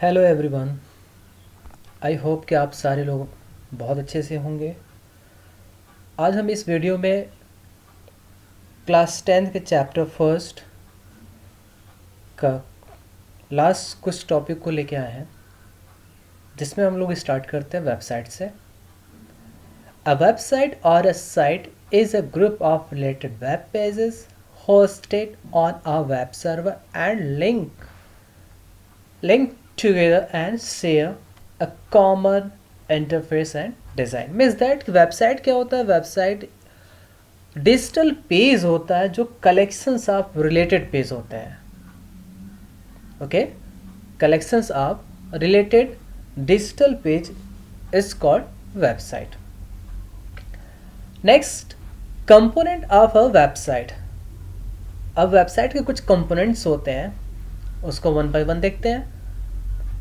Hello everyone. I hope कि आप सारे लोग बहुत अच्छे से होंगे। आज हम इस वीडियो में क्लास 10 के चैप्टर फर्स्ट का लास्ट कुछ टॉपिक को लेके आए हैं, जिसमें हम लोग स्टार्ट करते हैं वेबसाइट से। अ वेबसाइट और a site is a group of related web pages hosted on a web server and link together and share a common interface and design। Means that website क्या होता है? Website digital page होता है जो collections of related page होते हैं। Okay, collections of related digital page is called website. Next, component of a website. अब website के कुछ कंपोनेंट्स होते हैं, उसको वन बाय वन देखते हैं।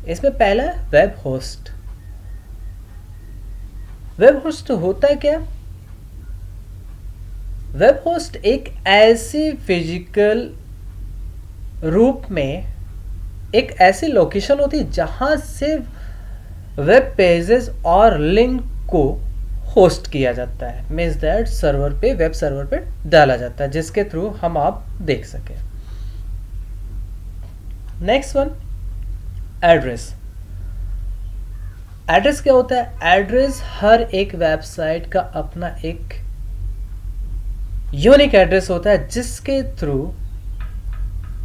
इसमें पहला है वेब होस्ट। वेब होस्ट होता है क्या? वेब होस्ट एक ऐसी फिजिकल रूप में एक ऐसी लोकेशन होती है जहां से वेब पेजेस और लिंक को होस्ट किया जाता है। मीन्स दैट सर्वर पे, वेब सर्वर पे डाला जाता है, जिसके थ्रू हम आप देख सकें। Next one, address. एड्रेस क्या होता है? एड्रेस हर एक वेबसाइट का अपना एक यूनिक एड्रेस होता है, जिसके थ्रू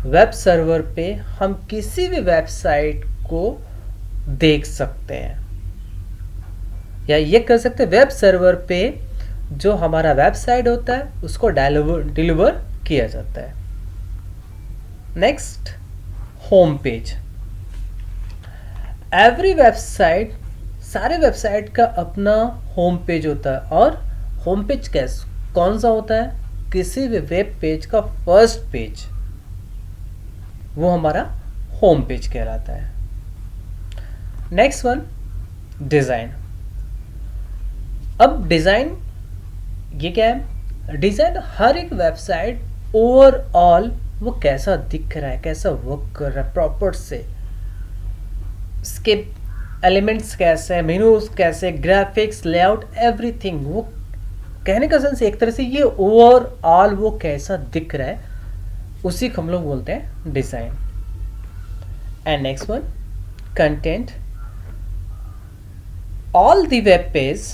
वेब सर्वर पे हम किसी भी वेबसाइट को देख सकते हैं, या ये कर सकते हैं वेब सर्वर पे जो हमारा वेबसाइट होता है उसको डिलीवर किया जाता है। Next, home page. Every website, सारे वेबसाइट का अपना होम पेज होता है। और होम पेज कौन सा होता है? किसी भी वेब पेज का फर्स्ट पेज, वो हमारा होम पेज कहलाता है। Next one, design. अब डिज़ाइन ये क्या है? डिज़ाइन हर एक वेबसाइट ओवरऑल वो कैसा दिख रहा है, कैसा वर्क कर रहा है प्रॉपर से, इसके एलिमेंट्स कैसे हैं, मेनूज कैसे, ग्राफिक्स, लेआउट, एवरीथिंग। वो कहने का सेंस एक तरह से ये ओवरऑल वो कैसा दिख रहा है, उसी को हम लोग बोलते हैं design. And next one, content. All the web page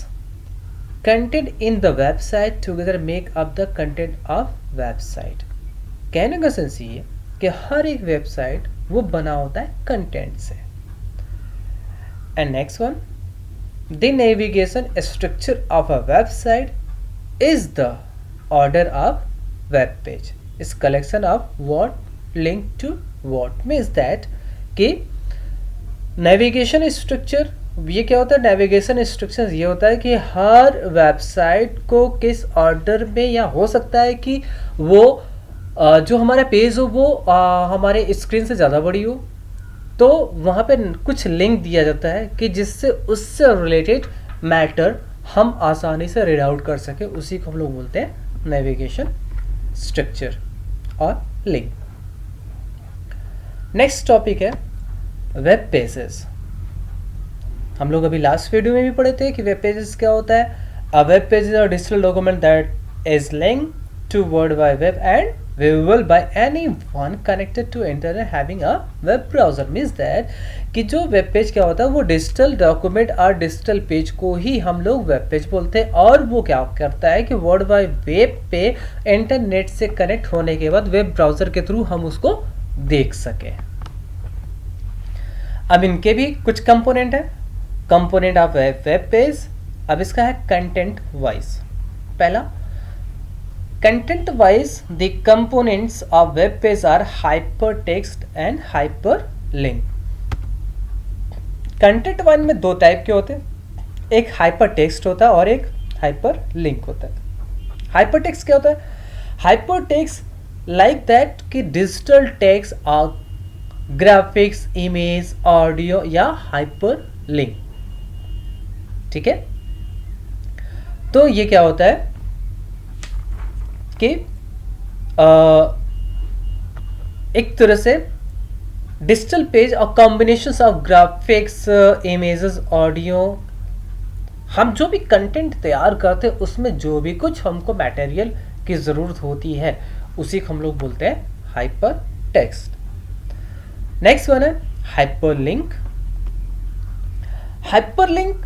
content in the website together make up the content of website. कहने का सेंस ये कि हर एक वेबसाइट वो बना होता है कंटेंट से। And next one, the navigation structure of a website is the order of web page, is collection of what link to what. Means that कि नेविगेशन स्ट्रक्चर ये क्या होता है? नेविगेशन इंस्ट्रक्शंस ये होता है कि हर वेबसाइट को किस ऑर्डर में, या हो सकता है कि वो जो हमारा पेज हो वो हमारे स्क्रीन से ज़्यादा बड़ी हो, तो वहाँ पे कुछ लिंक दिया जाता है कि जिससे उससे रिलेटेड मैटर हम आसानी से रीड आउट कर सके। उसी को हम लोग बोलते हैं नेविगेशन स्ट्रक्चर और लिंक। नेक्स्ट टॉपिक है वेब पेजेस। हम लोग अभी लास्ट वीडियो में भी पढ़े थे कि वेब पेजेस क्या होता है। A web page is a digital document that is linked to world wide web and viewable by anyone connected to internet having a web browser। Means that कि जो वेब पेज क्या होता है वो digital document और digital page को ही हम लोग वेब पेज बोलते हैं। और वो क्या करता है कि वर्ल्ड वाइड वेब पे इंटरनेट से कनेक्ट होने के बाद वेब ब्राउज़र के थ्रू हम उसको देख सकें। अब इनके भी कुछ कंपोनेंट है। Component of web page. अब इसका है कंटेंट वाइज। पहला, content wise the components of web page are hypertext and hyperlink। Content wise में दो टाइप के होते हैं, एक हाइपरटेक्स्ट होता है और एक हाइपरलिंक होता है। हाइपरटेक्स्ट क्या होता है? हाइपरटेक्स्ट लाइक दैट कि डिजिटल टेक्स्ट और ग्राफिक्स, इमेज, ऑडियो या हाइपरलिंक। ठीक है, तो ये क्या होता है कि एक तरह से डिजिटल पेज और combinations of graphics, images, audio, हम जो भी कंटेंट तैयार करते हैं उसमें जो भी कुछ हमको मटेरियल की ज़रूरत होती है उसी को हम लोग बोलते हैं हाइपर टेक्स्ट। नेक्स्ट वन है हाइपरलिंक। हाइपरलिंक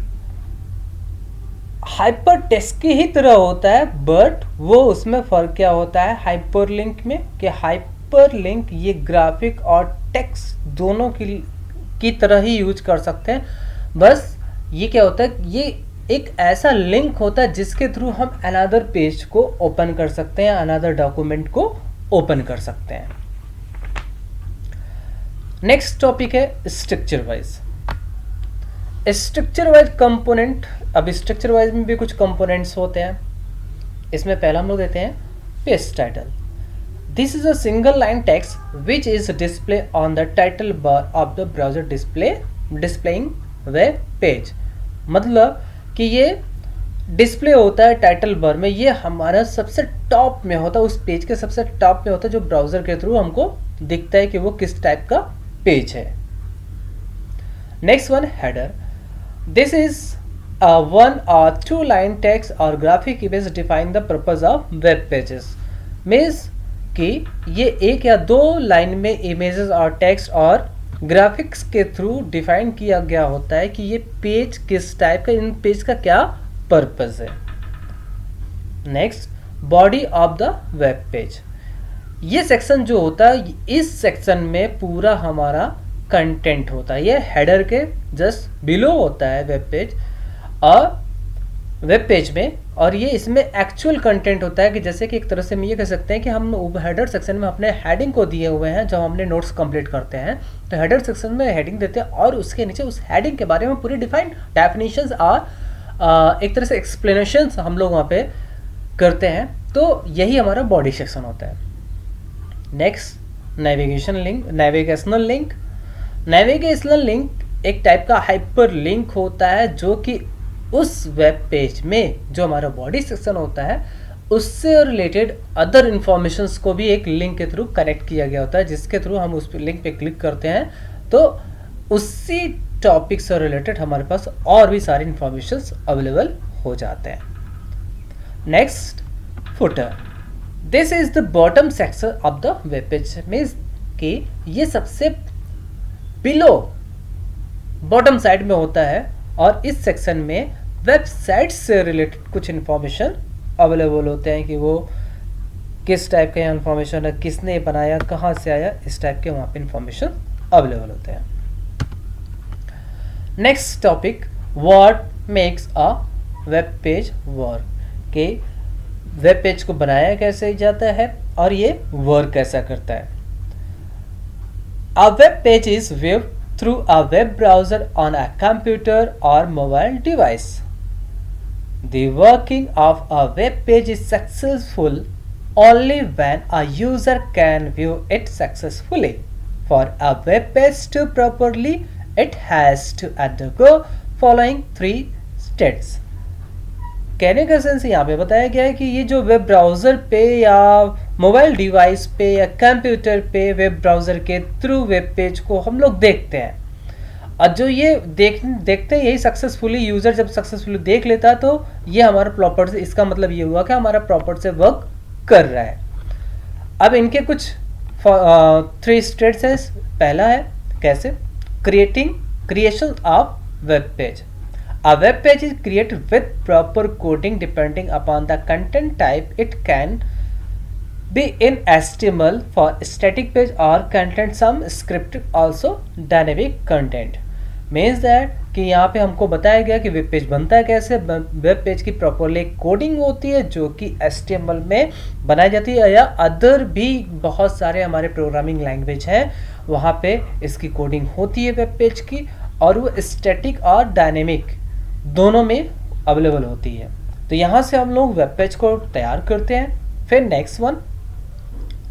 हाइपर टेक्स्ट की ही तरह होता है, बट वो उसमें फ़र्क क्या होता है हाइपरलिंक में कि हाइपरलिंक ये ग्राफिक और टेक्स्ट दोनों की तरह ही यूज कर सकते हैं। बस ये क्या होता है, ये एक ऐसा लिंक होता है जिसके थ्रू हम अनदर पेज को ओपन कर सकते हैं, अनदर डॉक्यूमेंट को ओपन कर सकते हैं। नेक्स्ट टॉपिक है structure wise. Structure wise component, अब स्ट्रक्चर वाइज में भी कुछ कंपोनेंट्स होते हैं। इसमें पहला हम लोग देते हैं page title. This is a single line text which is display on the title bar of the browser displaying web page. मतलब कि ये डिस्प्ले होता है टाइटल बार में, ये हमारा सबसे टॉप में होता है, उस पेज के सबसे टॉप में होता है जो ब्राउजर के थ्रू हमको दिखता है कि वो किस टाइप का पेज है। Next one header. This is one or two line text or graphic image define the purpose of web pages। Means कि ये एक या दो लाइन में इमेजेस और टेक्स्ट और ग्राफिक्स के थ्रू डिफाइन किया गया होता है कि ये पेज किस टाइप का, इन पेज का क्या पर्पस है। Next body of the web page. ये सेक्शन जो होता है, इस सेक्शन में पूरा हमारा कंटेंट होता है, ये हेडर के जस्ट बिलो होता है वेब पेज और वेब पेज में, और ये इसमें एक्चुअल कंटेंट होता है कि जैसे कि एक तरह से हम ये कह सकते हैं कि हम हेडर सेक्शन में अपने हेडिंग को दिए हुए हैं जब हमने नोट्स कंप्लीट करते हैं, तो हेडर सेक्शन में हेडिंग देते हैं और उसके नीचे उस हेडिंग के बारे में पूरी डिफाइंड डेफिनेशंस और एक तरह से एक्सप्लेनेशंस हम लोग वहाँ पे करते हैं, तो यही हमारा बॉडी सेक्शन होता है। Next navigational link. Navigational link एक टाइप का हाइपर लिंक होता है जो कि उस वेब पेज में जो हमारा बॉडी सेक्शन होता है उससे रिलेटेड अदर इंफॉर्मेशंस को भी एक लिंक के थ्रू कनेक्ट किया गया होता है, जिसके थ्रू हम उस लिंक पे क्लिक करते हैं तो उसी टॉपिक से रिलेटेड हमारे पास और भी सारी इंफॉर्मेशंस अवेलेबल हो जाते हैं। Next footer. This is the bottom section of the web page. Means कि ये सबसे बिलो बॉटम साइड में होता है और इस सेक्शन में वेबसाइट से रिलेटेड कुछ इन्फॉर्मेशन अवेलेबल होते हैं कि वो किस टाइप का इन्फॉर्मेशन है, किसने बनाया, कहाँ से आया, इस टाइप के वहाँ पे इन्फॉर्मेशन अवेलेबल होते हैं। Next topic, what makes a web page work, कि वेब पेज को बनाया कैसे जाता है और ये वर्क कैसा करता है। A web page is viewed through a web browser on a computer or mobile device. The working of a web page is successful only when a user can view it successfully. For a web page to properly, it has to undergo following 3 steps. कहने का sense यहाँ पे बताया गया है कि ये जो वेब ब्राउज़र पे या मोबाइल डिवाइस पे या कंप्यूटर पे वेब ब्राउज़र के थ्रू वेब पेज को हम लोग देखते हैं और जो ये देखते हैं यही सक्सेसफुली, यूज़र जब सक्सेसफुली देख लेता है तो ये हमारा प्रॉपर से, इसका मतलब ये हुआ कि हमारा प्रॉपर से वर्क कर रहा है। अब इनके कुछ 3 स्टेप्स हैं। पहला है कैसे, creation of web page. A web page is created with proper coding depending upon the content type. It can be in HTML for static page or content some script also dynamic content. Means that कि यहाँ पे हमको बताया गया कि web page बनता है कैसे। वेब पेज की प्रॉपरली कोडिंग होती है जो कि HTML में बनाई जाती है या अदर भी बहुत सारे हमारे प्रोग्रामिंग लैंग्वेज हैं वहाँ पे इसकी कोडिंग होती है वेब पेज की, और वो स्टैटिक और डायनेमिक दोनों में अवेलेबल होती है। तो यहाँ से हम लोग वेब पेज को तैयार करते हैं। फिर next one,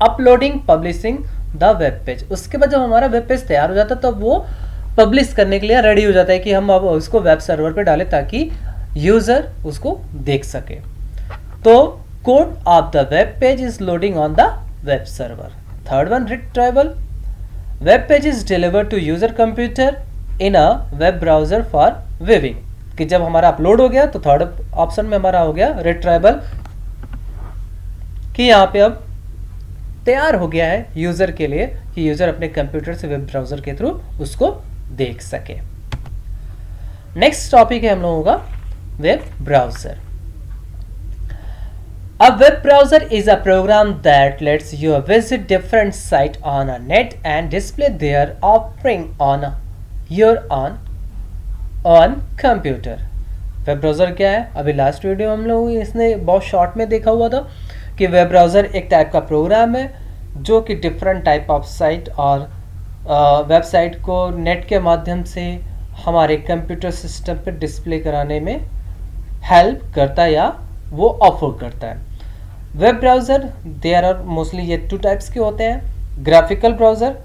uploading publishing the web page. उसके बाद जब हमारा वेब पेज तैयार हो जाता है तब वो पब्लिश करने के लिए रेडी हो जाता है कि हम अब उसको वेब सर्वर पे डालें ताकि यूज़र उसको देख सके। तो code of the web page is loading on the web server. Third one, retrieval. Web page is delivered to user computer in a web browser for viewing, कि जब हमारा अपलोड हो गया तो थर्ड ऑप्शन में हमारा हो गया रिट्राइबल, कि यहाँ पे अब तैयार हो गया है यूजर के लिए कि यूजर अपने कंप्यूटर से वेब ब्राउजर के थ्रू उसको देख सके। नेक्स्ट टॉपिक है हम लोगों का web browser. A web browser is a program that lets you visit different sites on a net and display their offering on your on computer। Web browser क्या है? अभी लास्ट वीडियो हम लोग इसने बहुत शॉर्ट में देखा हुआ था कि वेब ब्राउज़र एक टाइप का प्रोग्राम है जो कि डिफरेंट टाइप ऑफ साइट और वेबसाइट को नेट के माध्यम से हमारे कंप्यूटर सिस्टम पर डिस्प्ले कराने में हेल्प करता है या वो ऑफर करता है। Web browser there are mostly ये टू टाइप्स के होते हैं, graphical browser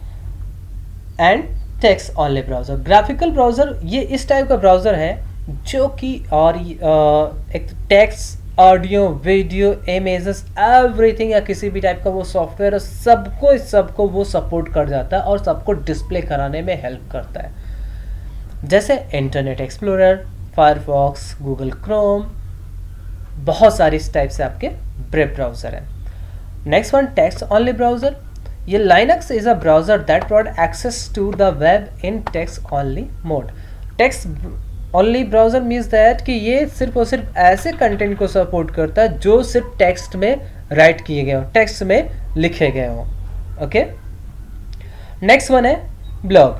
and text only browser. Graphical browser ये इस टाइप का ब्राउज़र है जो कि और एक text, audio, video, images, everything या किसी भी टाइप का वो सॉफ्टवेयर सबको वो सपोर्ट कर जाता है और सबको डिस्प्ले कराने में हेल्प करता है, जैसे internet explorer, Firefox, Google Chrome, बहुत सारी इस टाइप से आपके वेब ब्राउज़र हैं। Next one text only browser. ये Lynx is a browser that provide access to the web in text only mode. Text only browser means that कि ये सिर्फ और सिर्फ ऐसे कंटेंट को सपोर्ट करता है जो सिर्फ टेक्स्ट में राइट किए गए हों, टेक्स्ट में लिखे गए हों। ओके, नेक्स्ट वन है blog.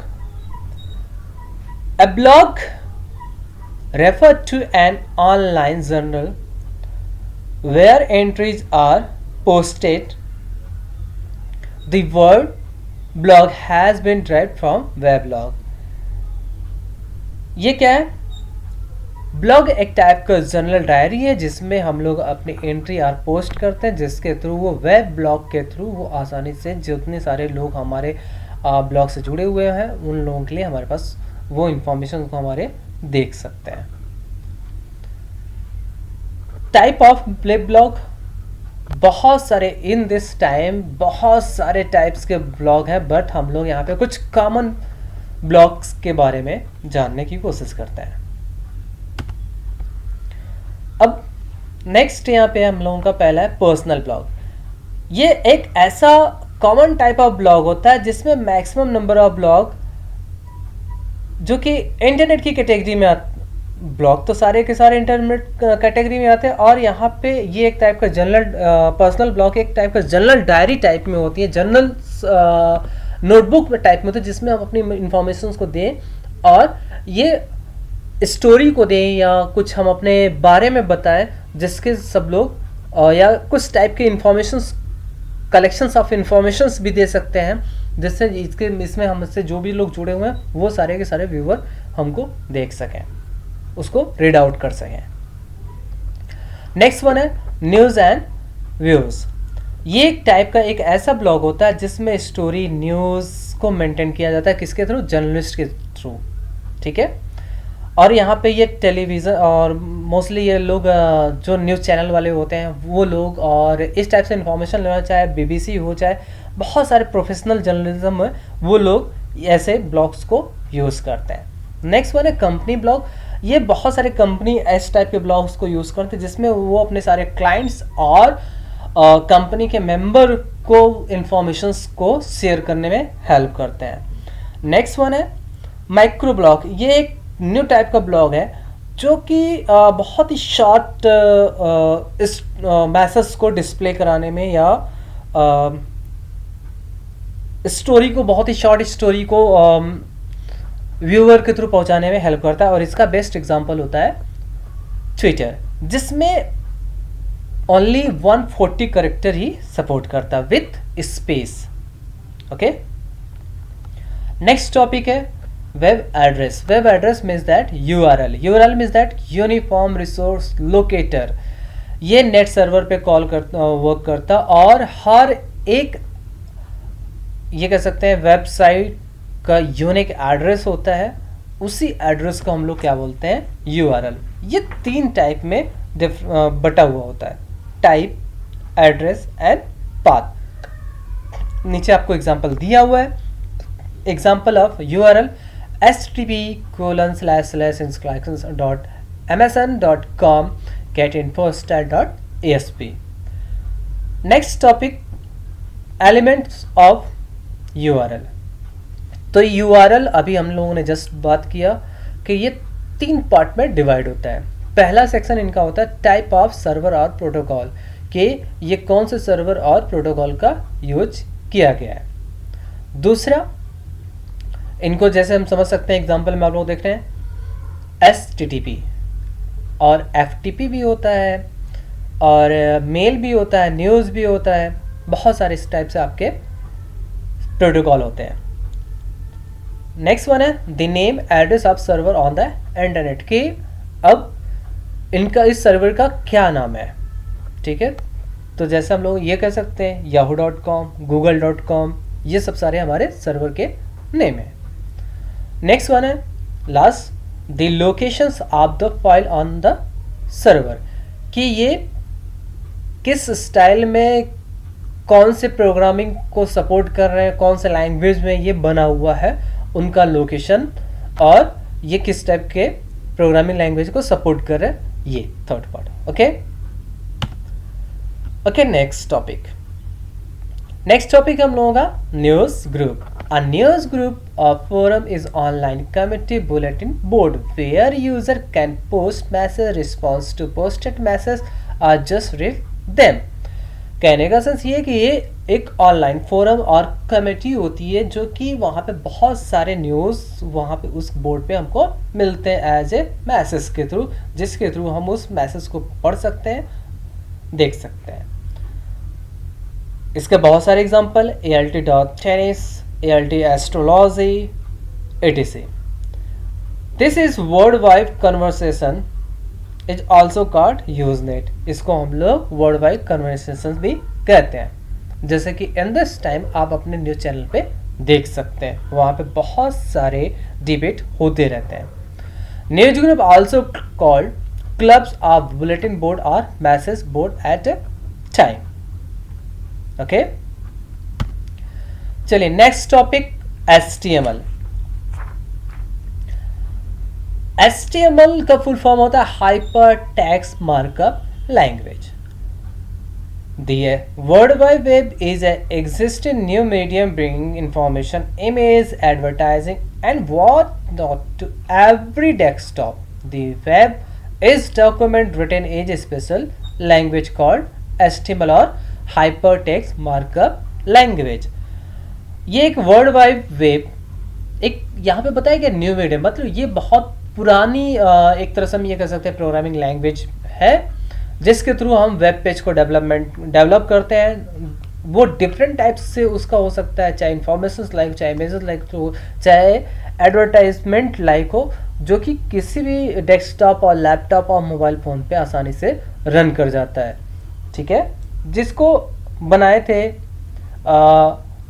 A blog refer to an online journal where entries are posted. The word blog has been derived from weblog। ये क्या है? ब्लॉग एक टाइप का जर्नल डायरी है जिसमें हम लोग अपनी एंट्री और पोस्ट करते हैं, जिसके थ्रू वो वेब ब्लॉग के थ्रू वो आसानी से जितने सारे लोग हमारे ब्लॉग से जुड़े हुए हैं उन लोगों के लिए हमारे पास वो इंफॉर्मेशन को हमारे देख सकते हैं। टाइप ऑफ वेब ब्लॉग बहुत सारे इन दिस टाइम बहुत सारे टाइप्स के ब्लॉग हैं, बट हम लोग यहाँ पे कुछ कॉमन ब्लॉग्स के बारे में जानने की कोशिश करते हैं। अब नेक्स्ट यहाँ पे हम लोगों का पहला है पर्सनल ब्लॉग। ये एक ऐसा कॉमन टाइप ऑफ ब्लॉग होता है जिसमें मैक्सिमम नंबर ऑफ ब्लॉग जो कि इंटरनेट की कैटेगरी में ब्लॉग तो सारे के सारे इंटरनेट कैटेगरी में आते हैं, और यहाँ पे ये एक टाइप का जनरल पर्सनल ब्लॉग एक टाइप का जनरल डायरी टाइप में होती है, जनरल नोटबुक टाइप में होती है जिसमें हम अपनी इंफॉर्मेशंस को दें और ये स्टोरी को दें या कुछ हम अपने बारे में बताएं जिसके सब लोग या कुछ टाइप के इंफॉर्मेशंस कलेक्शंस ऑफ इंफॉर्मेशंस भी दे सकते हैं, जिससे इसमें हमसे जो भी लोग जुड़े हुए हैं वो सारे के सारे व्यूअर हमको देख सकें, उसको रीड आउट कर सकें। नेक्स्ट वन है न्यूज़ एंड व्यूज़। ये एक टाइप का एक ऐसा ब्लॉग होता है जिसमें स्टोरी न्यूज़ को मेंटेन किया जाता है, किसके थ्रू? जर्नलिस्ट के थ्रू, ठीक है। और यहाँ पे ये टेलीविज़न और मोस्टली ये लोग जो न्यूज़ चैनल वाले होते हैं वो लोग और इस टाइप से इंफॉर्मेशन लेना, चाहे बीबीसी हो चाहे बहुत सारे प्रोफेशनल जर्नलिज्म है, वो लोग ऐसे ब्लॉग्स को यूज़ करते हैं। नेक्स्ट वन है कंपनी ब्लॉग। ये बहुत सारे कंपनी इस टाइप के ब्लॉग्स को यूज़ करते हैं जिसमें वो अपने सारे क्लाइंट्स और कंपनी के मेंबर को इंफॉर्मेशंस को शेयर करने में हेल्प करते हैं। नेक्स्ट वन है माइक्रो ब्लॉग। ये एक न्यू टाइप का ब्लॉग है जो कि बहुत ही शॉर्ट इस मैसेज को डिस्प्ले कराने में या स्टोरी को, बहुत ही शॉर्ट स्टोरी को व्यूअर के थ्रू पहुंचाने में हेल्प करता है। और इसका बेस्ट एग्जांपल होता है ट्विटर, जिसमें ओनली 140 कैरेक्टर ही सपोर्ट करता है with space. Okay, next topic है web address. Web address means that URL. URL means that uniform resource locator. ये नेट सर्वर पे वर्क करता और हर एक ये कह सकते हैं वेबसाइट का यूनिक एड्रेस होता है, उसी एड्रेस को हम लोग क्या बोलते हैं? यूआरएल। ये तीन टाइप में बटा हुआ होता है, टाइप, एड्रेस एंड पाथ। नीचे आपको एग्जांपल दिया हुआ है example of URL http://instructions.msn.com getinfostyle.asp. Next topic, elements of URL. तो URL अभी हम लोगों ने जस्ट बात किया कि ये 3 पार्ट में डिवाइड होता है. पहला सेक्शन इनका होता है टाइप ऑफ सर्वर और प्रोटोकॉल, कि ये कौन से सर्वर और प्रोटोकॉल का यूज किया गया है. दूसरा, इनको जैसे हम समझ सकते हैं एग्जांपल में आप लोग देख रहे हैं, HTTP और FTP भी होता है, और मेल भी होता है, न्यूज़ भी होता है, बहुत सारे इस टाइप से आपके प्रोटोकॉल होते हैं. नेक्स्ट वन है the name address of server on the internet, कि अब इनका इस सर्वर का क्या नाम है. ठीक है, तो जैसे हम लोग ये कह सकते हैं yahoo.com, google.com, ये सब सारे हमारे सर्वर के नेम है. नेक्स्ट वन है last, the locations of the file on the server, कि ये किस स्टाइल में कौन से प्रोग्रामिंग को सपोर्ट कर रहे हैं, कौन से लैंग्वेज में ये बना हुआ है, उनका लोकेशन, और ये किस टाइप के प्रोग्रामिंग लैंग्वेज को सपोर्ट कर रहे हैं, ये third part. Okay okay, next topic हम लोगों का news group. A news group or forum is online community bulletin board where user can post message, response to posted message or just read them. कहने का sense ये कि ये एक online forum और कमेटी होती है जो कि वहाँ पे बहुत सारे न्यूज़ वहाँ पे उस बोर्ड पे हमको मिलते हैं एज ए मैसेज के थ्रू, जिसके थ्रू हम उस मैसेज को पढ़ सकते हैं, देख सकते हैं. इसके बहुत सारे example, ALT.tennis, ALT astrology, etc. This is worldwide conversation is also called Usenet. इसको हम लोग वर्ल्ड कन्वर्सेशन भी कहते हैं. जैसे कि इन दिस टाइम आप अपने न्यूज चैनल पे देख सकते हैं, वहाँ पे बहुत सारे डिबेट होते रहते हैं. News group also called clubs of bulletin board और message board at a time. Okay, चलिए नेक्स्ट टॉपिक HTML. HTML का फुल फॉर्म होता है hypertext markup language. The World Wide Web is an existing new medium bringing information, image, advertising, and whatnot to every desktop. The web is document written in a special language called HTML और hypertext markup language. ये एक world wide web, एक यहाँ पे बताया गया new medium, मतलब ये बहुत पुरानी एक तरह से हम ये कह सकते हैं प्रोग्रामिंग लैंग्वेज है, जिसके थ्रू हम वेब पेज को डेवलप करते हैं. वो डिफरेंट टाइप्स से उसका हो सकता है, चाहे इंफॉर्मेशन लाइक, चाहे इमेजेस लाइक हो, चाहे एडवर्टाइजमेंट लाइक हो, जो कि किसी भी डेस्कटॉप और लैपटॉप और मोबाइल फ़ोन पे आसानी से रन कर जाता है. ठीक है, जिसको बनाए थे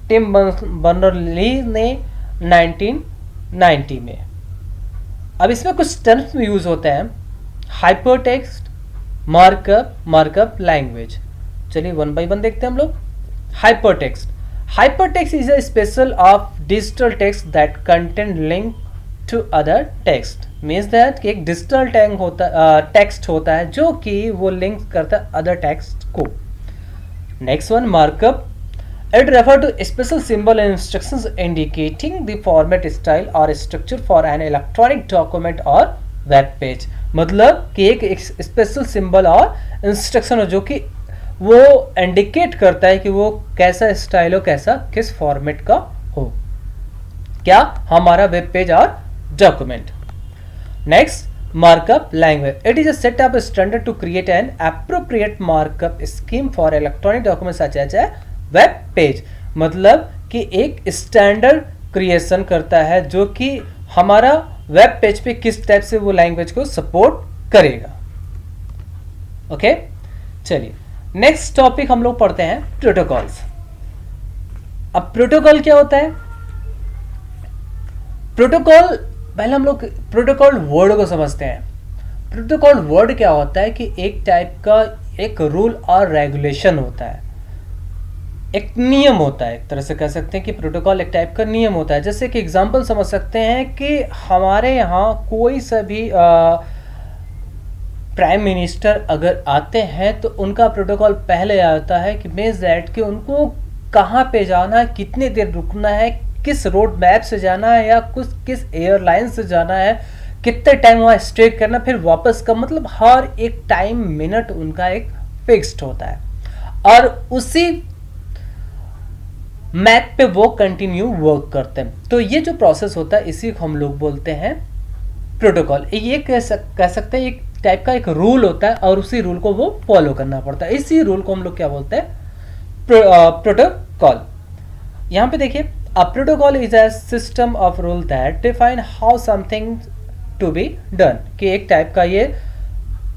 टिम बर्नर्स-ली ने 1990 में. अब इसमें कुछ टर्म्स यूज होते हैं, हाइपरटेक्स्ट, मार्कअप लैंग्वेज. चलिए वन बाय वन देखते हैं हम लोग. Hypertext is a special of digital text that contain link to other text. Means that कि एक डिजिटल टेक्स्ट होता है जो कि वो लिंक करता है अदर टेक्स्ट को. Next one, markup. It refers to special symbol and instructions indicating the format, style or structure for an electronic document or web page. मतलब कि एक स्पेशल सिंबल और इंस्ट्रक्शन हो जो कि वो इंडिकेट करता है कि वो कैसा स्टाइल हो, कैसा किस फॉर्मेट का हो, क्या हमारा वेब पेज और document. Next, markup language. It is a set of standard to create an appropriate markup scheme for electronic documents such as a web page. मतलब कि एक स्टैंडर्ड क्रिएशन करता है जो कि हमारा वेब पेज पे किस टाइप से वो लैंग्वेज को सपोर्ट करेगा. ओके, चलिए नेक्स्ट टॉपिक हम लोग पढ़ते हैं प्रोटोकॉल्स. अब प्रोटोकॉल क्या होता है? प्रोटोकॉल, पहले हम लोग प्रोटोकॉल वर्ड को समझते हैं. प्रोटोकॉल वर्ड क्या होता है कि एक टाइप का एक रूल और रेगुलेशन होता है. एक नियम होता है, एक तरह से कह सकते हैं कि प्रोटोकॉल एक टाइप का नियम होता है। जैसे कि एग्जांपल समझ सकते हैं कि हमारे यहाँ कोई सा भी प्राइम मिनिस्टर अगर आते हैं तो उनका प्रोटोकॉल पहले आता है कि मीन्स दैट कि उनको कहाँ पे जाना है, कितनी देर रुकना है, किस रोड मैप से जाना है या कुछ किस एयरलाइन से जाना है, कितने टाइम वहाँ स्टे करना, फिर वापस का, मतलब हर एक टाइम मिनट उनका एक फिक्स्ड होता है और उसी मैप पे वो कंटिन्यू वर्क करते हैं। तो ये जो प्रोसेस होता है इसी को हम लोग बोलते हैं प्रोटोकॉल। ये कह सकते हैं एक टाइप का एक रूल होता है और उसी रूल को वो फॉलो करना पड़ता है। इसी रूल को हम लोग क्या बोलते हैं, प्रोटोकॉल। यहाँ पे देखिए, a protocol is a system of rule that define how something to be done, कि एक टाइप का ये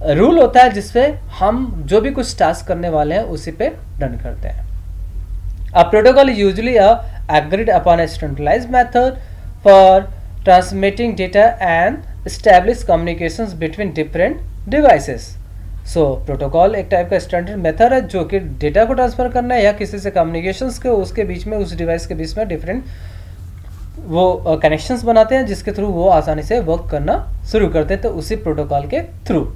रूल होता है जिसपे हम जो भी कुछ टास्क करने वाले हैं उसी पे डन करते हैं। A protocol is usually agreed upon a standardized method for transmitting data and establish communications between different devices. So protocol एक टाइप का स्टैंडर्ड मेथड है जो कि डेटा को ट्रांसफर करना है या किसी से कम्युनिकेशंस के उसके बीच में, उस डिवाइस के बीच में डिफरेंट वो कनेक्शंस बनाते हैं जिसके थ्रू वो आसानी से वर्क करना शुरू करते हैं, तो उसी प्रोटोकॉल के थ्रू।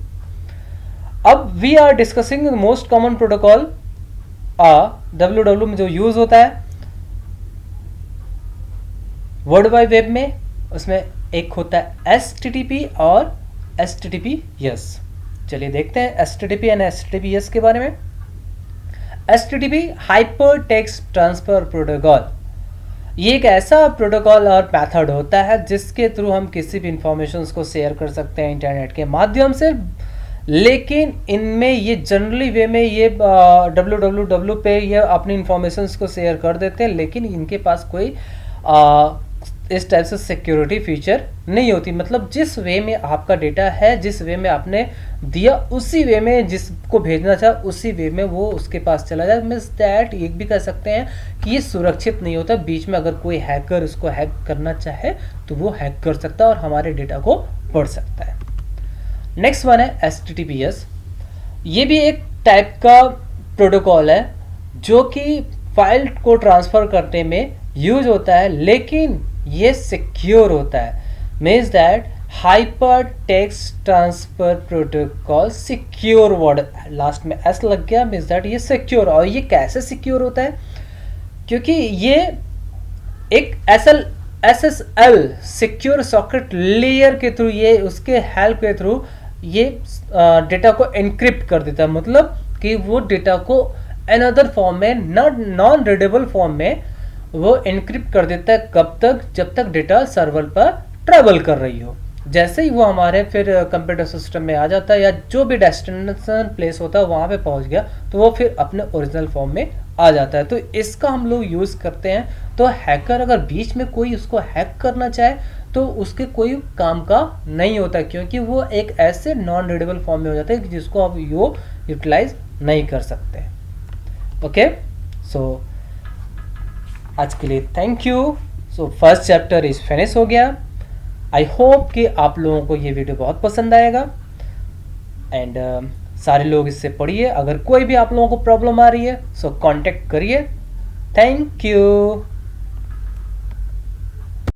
अब we are discussing the most common protocol WW में जो यूज होता है वर्ल्ड वाइड वेब में, उसमें एक होता है HTTP और HTTPS। चलिए देखते हैं HTTP एंड HTTPS के बारे में। HTTP hyper text transfer protocol, ये एक ऐसा प्रोटोकॉल और मेथड होता है जिसके थ्रू हम किसी भी इंफॉर्मेशन को शेयर कर सकते हैं इंटरनेट के माध्यम से, लेकिन इनमें ये जनरली वे में ये www पे ये अपनी इंफॉर्मेशंस को शेयर कर देते हैं, लेकिन इनके पास कोई इस टाइप से सिक्योरिटी फीचर नहीं होती। मतलब जिस वे में आपका डेटा है, जिस वे में आपने दिया, उसी वे में जिसको भेजना चाहे उसी वे में वो उसके पास चला जाए। मीन्स दैट ये भी कह सकते हैं कि ये सुरक्षित नहीं होता। बीच में अगर कोई हैकर इसको हैक करना चाहे तो वो हैक कर सकता है और हमारे डेटा को पढ़ सकता है। नेक्स्ट वन है HTTPS। ये भी एक टाइप का प्रोटोकॉल है जो कि फाइल को ट्रांसफ़र करने में यूज होता है, लेकिन ये सिक्योर होता है। Means that hyper text transfer protocol, secure word last में एस लग गया, मीन्स दैट ये सिक्योर। और ये कैसे सिक्योर होता है, क्योंकि ये एक SSL सिक्योर सॉकेट लेयर के थ्रू, ये उसके हेल्प के थ्रू ये डेटा को एनक्रिप्ट कर देता है। मतलब कि वो डेटा को अनदर फॉर्म में, नॉन रीडेबल फॉर्म में वो एनक्रिप्ट कर देता है। कब तक, जब तक डेटा सर्वर पर ट्रैवल कर रही हो। जैसे ही वो हमारे फिर कंप्यूटर सिस्टम में आ जाता है या जो भी डेस्टिनेशन प्लेस होता है वहाँ पे पहुँच गया तो वो फिर अपने ओरिजिनल फॉर्म में आ जाता है। तो इसका हम लोग यूज़ करते हैं। तो हैकर अगर बीच में कोई उसको हैक करना चाहे तो उसके कोई काम का नहीं होता, क्योंकि वो एक ऐसे नॉन रीडेबल फॉर्म में हो जाता है जिसको आप यो यूटिलाइज नहीं कर सकते। ओके, सो आज के लिए thank you. So first chapter is finish हो गया। आई होप कि आप लोगों को ये वीडियो बहुत पसंद आएगा एंड सारे लोग इससे पढ़िए। अगर कोई भी आप लोगों को प्रॉब्लम आ रही है सो कांटेक्ट करिए। Thank you.